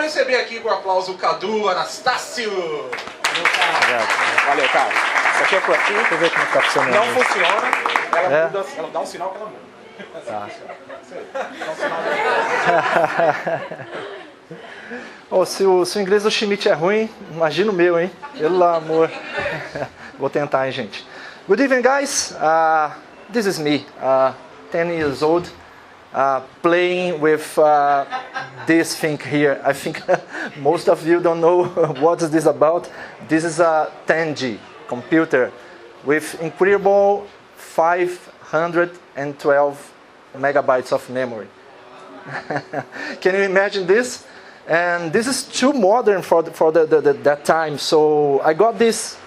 receber aqui com o aplauso o Kadu, Anastacio. Valeu, cara. Isso aqui é por aqui. Deixa eu ver como está funcionando. Não funciona. Ela muda, ela dá um sinal que ela muda. Tá. Dá um sinal Oh, se o inglês do Schmidt é ruim, imagina o meu, hein? Pelo amor. Vou tentar, hein, gente. Good evening, guys. This is me, 10 years old, playing with this thing here. I think most of you don't know what is this about. This is a 10G computer with incredible 512 megabytes of memory. Can you imagine this? And this is too modern for that time, so I got this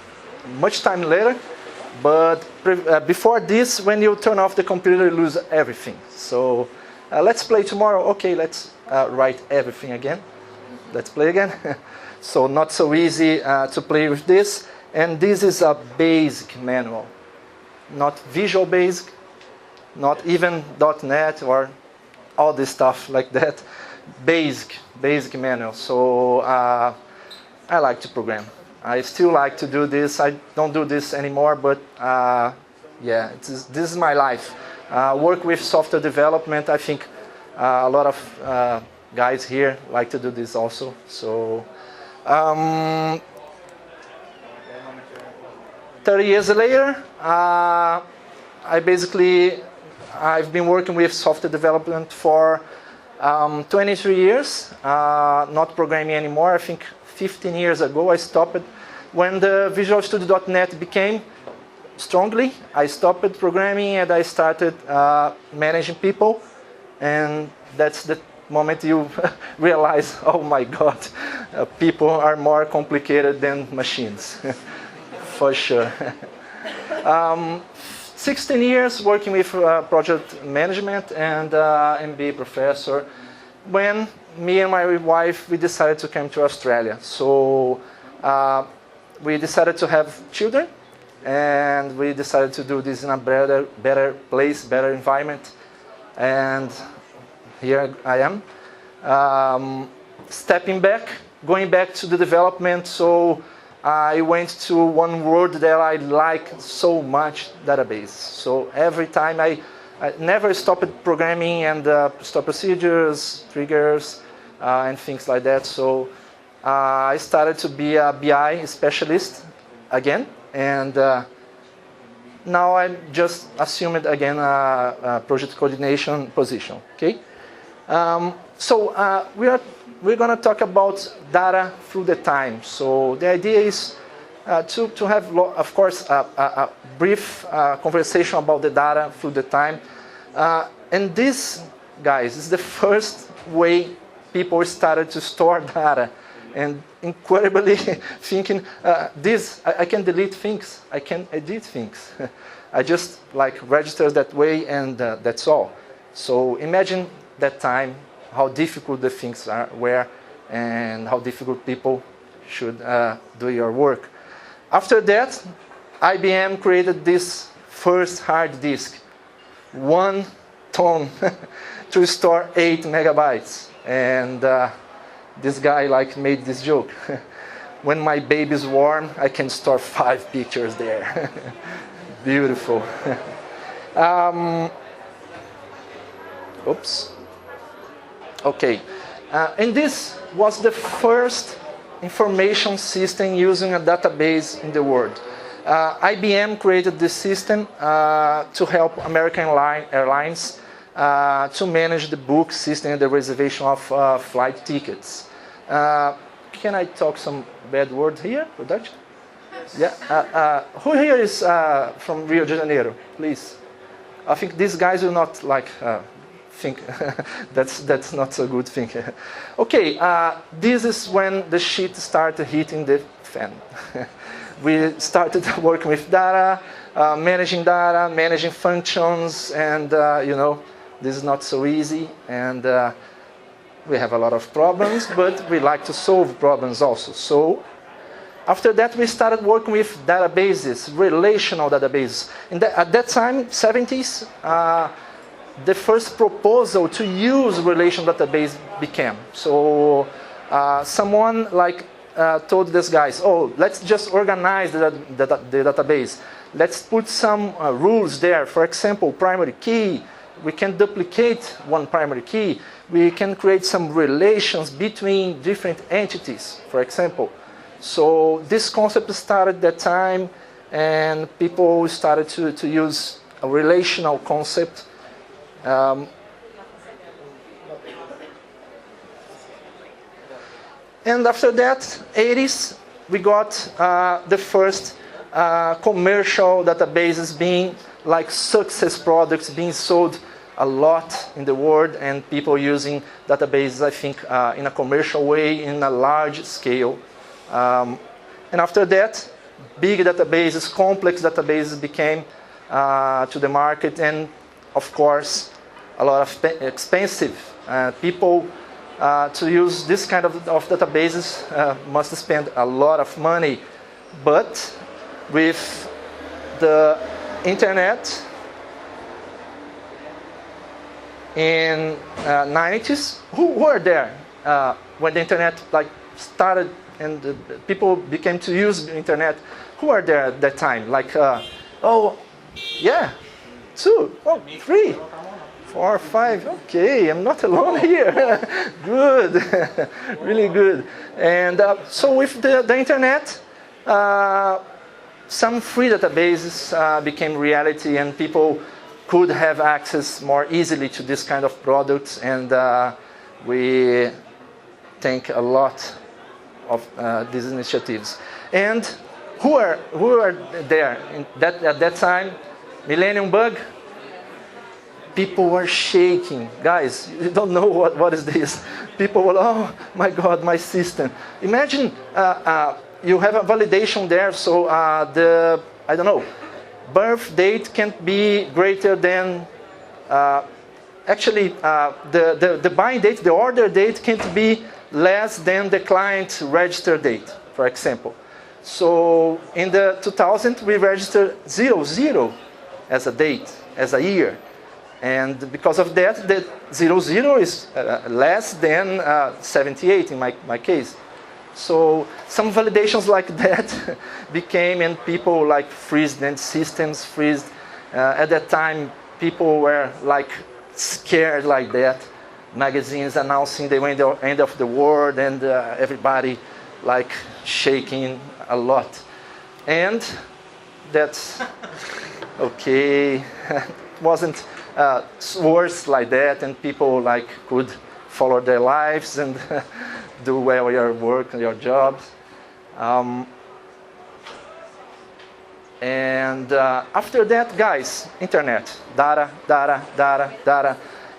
much time later. But before this, when you turn off the computer, you lose everything. So let's play tomorrow. Okay, let's write everything again. Let's play again. So not so easy to play with this. And this is a basic manual, not Visual Basic, not even .NET or all this stuff like that. Basic manual. So I like to program. I still like to do this. I don't do this anymore, but yeah, this is my life. Work with software development. I think a lot of guys here like to do this also. So 30 years later, I've been working with software development for 23 years, not programming anymore. I think 15 years ago I stopped. When the Visual Studio.NET became strongly, I stopped programming and I started managing people. And that's the moment you realize, oh my God, people are more complicated than machines, for sure. 16 years working with project management and MBA professor. When me and my wife, we decided to come to Australia. So we decided to have children, and we decided to do this in a better place, better environment. And here I am, stepping back, going back to the development. So I went to one word that I like so much, database. So every time I never stopped programming and stop procedures, triggers, and things like that. So I started to be a BI specialist again, and now I just assumed again a project coordination position. Okay, so we're going to talk about data through the time. So the idea is to have, of course, a brief conversation about the data through the time. And this, guys, is the first way people started to store data. And incredibly thinking, I can delete things, I can edit things. I just register that way, and that's all. So imagine that time, how difficult the things were, and how difficult people should do your work. After that, IBM created this first hard disk, 1 ton, to store 8 megabytes. And this guy made this joke. When my baby's warm, I can store 5 pictures there. Beautiful. Oops. Okay, and this was the first information system using a database in the world. IBM created this system to help American Airlines to manage the book system and the reservation of flight tickets. Can I talk some bad words here, production? Yeah. Who here is from Rio de Janeiro? Please. I think these guys will not think that's not so good thing. Okay, this is when the shit started hitting the fan. We started working with data, managing functions, and this is not so easy, and we have a lot of problems, but we like to solve problems also. So after that, we started working with databases, relational databases. At that time, 70s, the first proposal to use relational database became. So Someone like told these guys, oh, let's just organize the database. Let's put some rules there. For example, primary key. We can duplicate one primary key. We can create some relations between different entities, for example. So this concept started that time, and people started to use a relational concept. And after that, 80s, we got the first commercial databases being like success products being sold a lot in the world, and people using databases, I think, in a commercial way, in a large scale. And after that, big databases, complex databases became to the market, and of course, a lot of expensive. People to use this kind of databases must spend a lot of money. But with the internet in 90s, who were there when the internet like started and people became to use the internet? Who were there at that time? Like, oh, yeah, 2, oh, 3, 4, 5. Okay, I'm not alone here. Good, really good. And so with the internet, some free databases became reality, and people could have access more easily to this kind of products. And we thank a lot of these initiatives. And who are there at that time? Millennium Bug. People were shaking. Guys, you don't know what is this. People were, oh my God, my system. Imagine you have a validation there, so I don't know, birth date can't be greater than, the buying date, the order date can't be less than the client register date, for example. So in the 2000, we registered 00 as a date, as a year. And because of that, the 00 is less than 78 in my case. So some validations like that became, and people like freezed, and systems freezed. At that time, people were like scared like that. Magazines announcing the end of the world, and everybody like shaking a lot. And that's okay. It wasn't worse like that, and people like could follow their lives and do well your work and your jobs. And after that, guys, internet, data.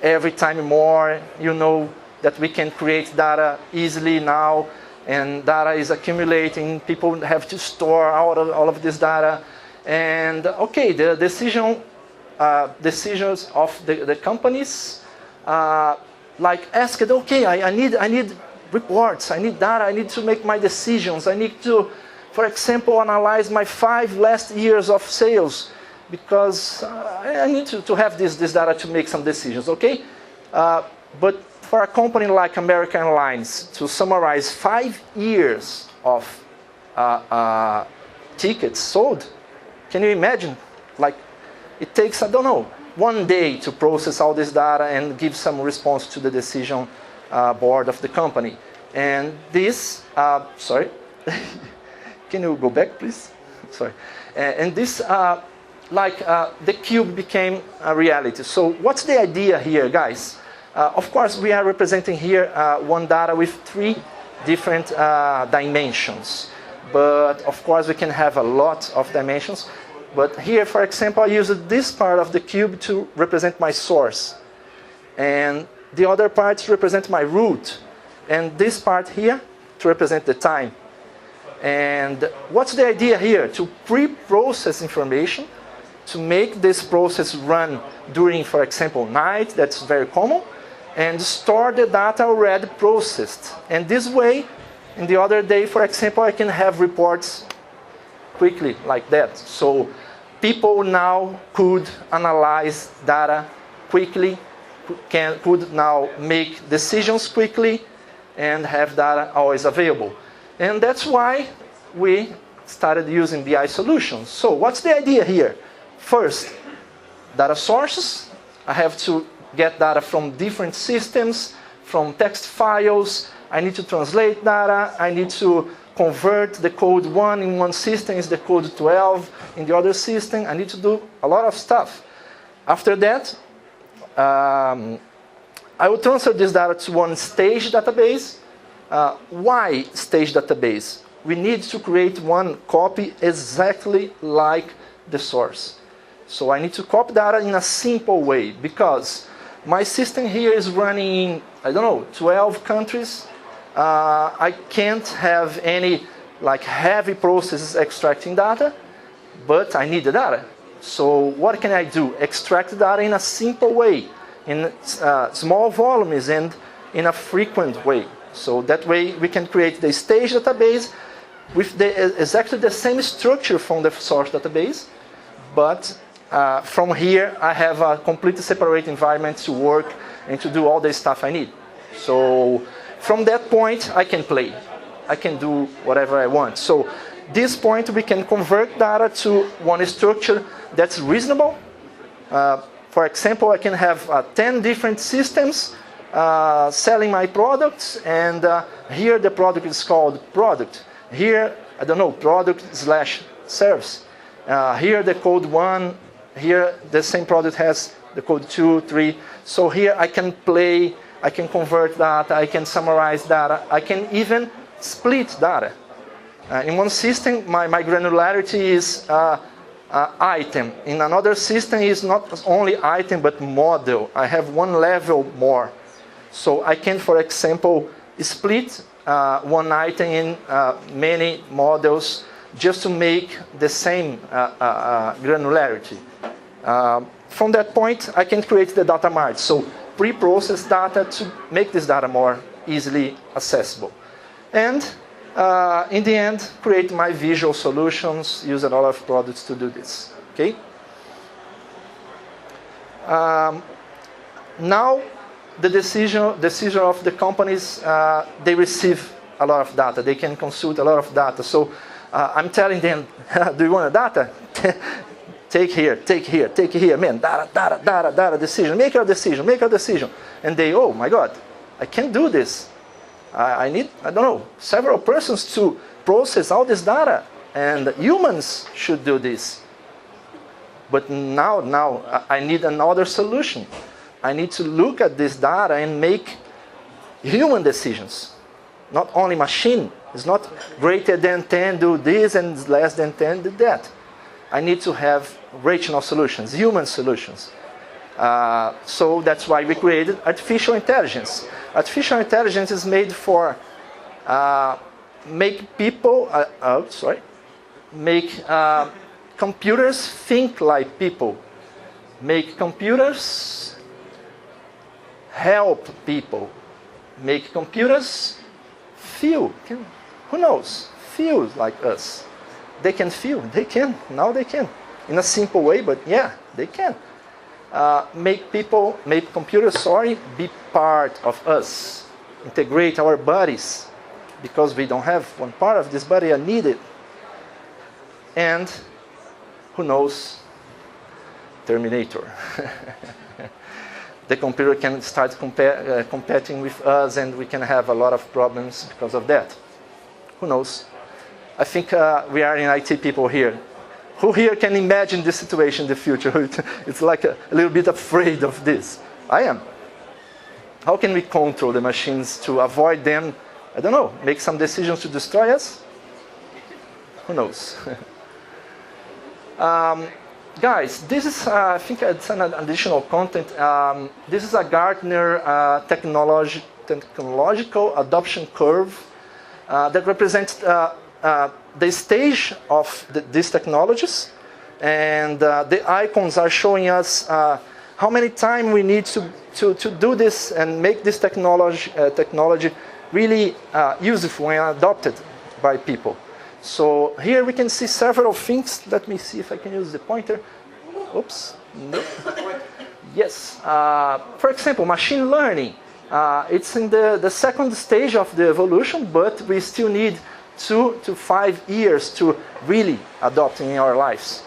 Every time more, you know that we can create data easily now, and data is accumulating. People have to store all of this data. And okay, the decisions of the companies like asked, okay, I need reports, I need data, I need to make my decisions, I need to, for example, analyze my 5 last years of sales, because I need to have this data to make some decisions, okay? But for a company like American Airlines to summarize 5 years of tickets sold, can you imagine? Like, it takes, I don't know, 1 day to process all this data and give some response to the decision board of the company. And this, sorry, can you go back, please? Sorry. And this, the cube became a reality. So what's the idea here, guys? Of course, we are representing here one data with 3 different dimensions. But of course, we can have a lot of dimensions. But here, for example, I used this part of the cube to represent my source. And the other parts represent my root. And this part here to represent the time. And what's the idea here? To pre-process information, to make this process run during, for example, night, that's very common, and store the data already processed. And this way, in the other day, for example, I can have reports quickly like that. So people now could analyze data quickly, could now make decisions quickly, and have data always available. And that's why we started using BI solutions. So what's the idea here? First, data sources. I have to get data from different systems, from text files. I need to translate data. I need to convert the code 1 in one system is the code 12 in the other system. I need to do a lot of stuff. After that, I will transfer this data to one stage database. Why stage database? We need to create one copy exactly like the source. So I need to copy data in a simple way because my system here is running in, I don't know, 12 countries. I can't have any like heavy processes extracting data, but I need the data. So what can I do? Extract data in a simple way, in small volumes and in a frequent way. So that way we can create the stage database with exactly the same structure from the source database, but from here I have a completely separate environment to work and to do all the stuff I need. So from that point I can play. I can do whatever I want. So this point we can convert data to one structure that's reasonable. For example, I can have 10 different systems selling my products, and here the product is called product. Here, I don't know, product/service. Here the code 1, here the same product has the code 2, 3. So here I can play, I can convert data, I can summarize data, I can even split data. In one system, my granularity is item. In another system, is not only item, but model. I have one level more. So I can, for example, split one item in many models just to make the same granularity. From that point, I can create the data mart. So pre-process data to make this data more easily accessible. And in the end, create my visual solutions, use a lot of products to do this. Okay? Now, the decision of the companies, they receive a lot of data. They can consult a lot of data. So I'm telling them, do you want data? Take here, man, data, decision, make your decision. And they, oh my God, I can't do this. I need, I don't know, several persons to process all this data, and humans should do this. But now I need another solution. I need to look at this data and make human decisions, not only machine. It's not greater than 10 do this and less than 10 do that. I need to have rational solutions, human solutions. So that's why we created artificial intelligence. Artificial intelligence is made for make computers think like people. Make computers help people. Make computers feel. Who knows? Feel like us. They can feel. They can. Now they can. In a simple way, but yeah, they can. Make computers, be part of us. Integrate our bodies. Because we don't have one part of this body, I need it. And, who knows, Terminator. The computer can start competing with us, and we can have a lot of problems because of that. Who knows? I think we are in IT people here. Who here can imagine this situation in the future? It's like a little bit afraid of this. I am. How can we control the machines to avoid them, I don't know, make some decisions to destroy us? Who knows? Guys, this is, I think it's an additional content. This is a Gartner technological adoption curve that represents the stage of these technologies. And the icons are showing us how many time we need to do this and make this technology really useful and adopted by people. So here we can see several things. Let me see if I can use the pointer. Oops. No. Yes. For example, machine learning. It's in the second stage of the evolution, but we still need 2 to 5 years to really adopt in our lives.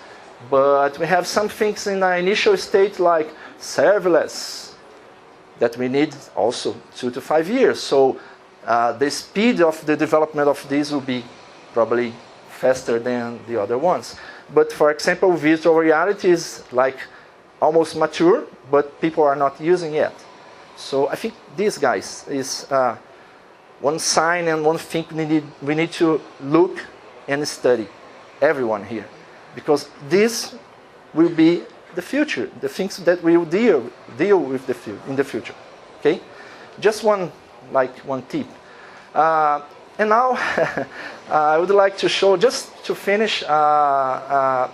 But we have some things in the initial state like serverless that we need also 2 to 5 years. So the speed of the development of this will be probably faster than the other ones. But for example, virtual reality is like almost mature, but people are not using yet. So I think these guys is one sign and one thing we need to look and study, everyone here. Because this will be the future, the things that we will deal with in the future. Okay? Just one tip. And now I would like to show, just to finish, a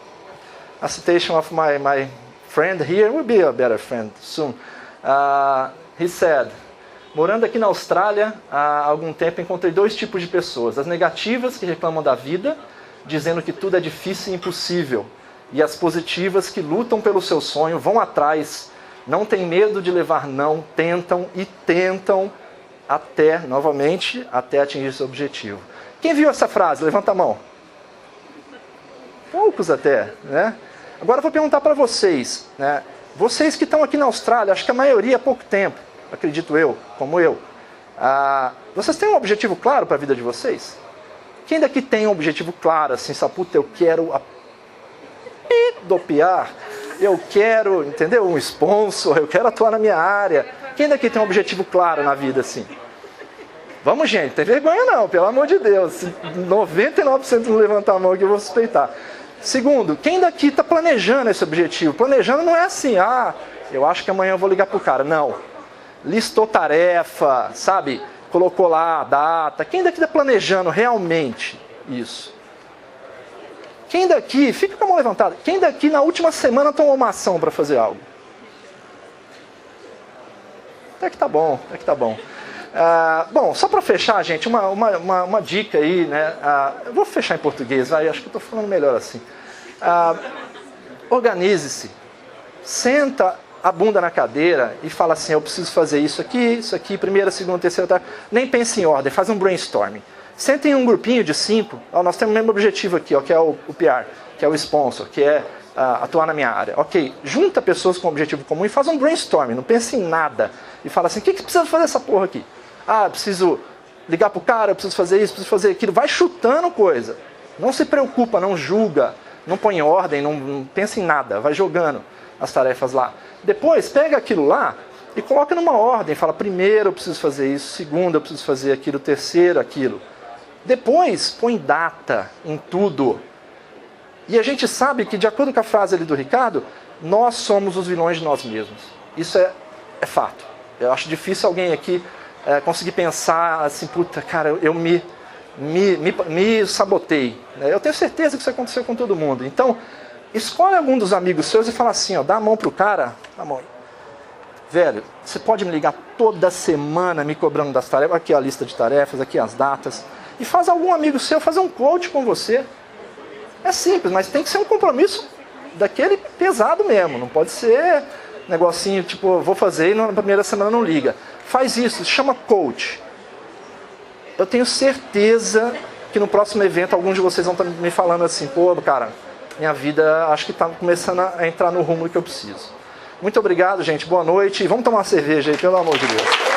citation of my friend here. Will be a better friend soon. He said, morando aqui na Austrália há algum tempo encontrei 2 tipos de pessoas. As negativas, que reclamam da vida, dizendo que tudo é difícil e impossível. E as positivas, que lutam pelo seu sonho, vão atrás, não têm medo de levar não, tentam e tentam novamente, até atingir seu objetivo. Quem viu essa frase? Levanta a mão. Poucos até, né? Agora eu vou perguntar para vocês, né? Vocês que estão aqui na Austrália, acho que a maioria há pouco tempo, acredito eu, como eu. Vocês têm um objetivo claro para a vida de vocês? Quem daqui tem um objetivo claro, assim, sabe, puta, eu quero dopear, eu quero, entendeu? Um sponsor, eu quero atuar na minha área. Quem daqui tem um objetivo claro na vida, assim? Vamos, gente, não tem vergonha não, pelo amor de Deus. 99% não levantar a mão que eu vou suspeitar. Segundo, quem daqui está planejando esse objetivo? Planejando não é assim, eu acho que amanhã eu vou ligar pro cara. Não. Listou tarefa, sabe? Colocou lá a data. Quem daqui está planejando realmente isso? Quem daqui, fica com a mão levantada, quem daqui na última semana tomou uma ação para fazer algo? Até que tá bom, até que tá bom. Bom, só para fechar, gente, uma dica aí, né? Eu vou fechar em português, vai, acho que eu estou falando melhor assim. Organize-se, senta a bunda na cadeira e fala assim, eu preciso fazer isso aqui, primeira, segunda, terceira, nem pense em ordem, faz um brainstorming. Senta em um grupinho de 5, nós temos o mesmo objetivo aqui, que é o PR, que é o sponsor, que é atuar na minha área. Ok, junta pessoas com objetivo comum e faz um brainstorming, não pense em nada. E fala assim, o que precisa fazer essa porra aqui? Preciso ligar pro cara, eu preciso fazer isso, preciso fazer aquilo. Vai chutando coisa. Não se preocupa, não julga, não põe em ordem, não pensa em nada. Vai jogando as tarefas lá. Depois, pega aquilo lá e coloca numa ordem. Fala, primeiro eu preciso fazer isso, segundo eu preciso fazer aquilo, terceiro aquilo. Depois, põe data em tudo. E a gente sabe que, de acordo com a frase ali do Ricardo, nós somos os vilões de nós mesmos. Isso é fato. Eu acho difícil alguém aqui conseguir pensar assim, puta, cara, eu me sabotei. Eu tenho certeza que isso aconteceu com todo mundo. Então, escolhe algum dos amigos seus e fala assim, dá a mão pro cara, dá a mão. Velho, você pode me ligar toda semana me cobrando das tarefas, aqui a lista de tarefas, aqui as datas, e faz algum amigo seu fazer um coach com você. É simples, mas tem que ser um compromisso daquele pesado mesmo, não pode ser negocinho tipo, vou fazer e na primeira semana não liga. Faz isso, se chama coach. Eu tenho certeza que no próximo evento alguns de vocês vão estar me falando assim, pô, cara, minha vida acho que está começando a entrar no rumo que eu preciso. Muito obrigado, gente, boa noite e vamos tomar uma cerveja aí, pelo amor de Deus.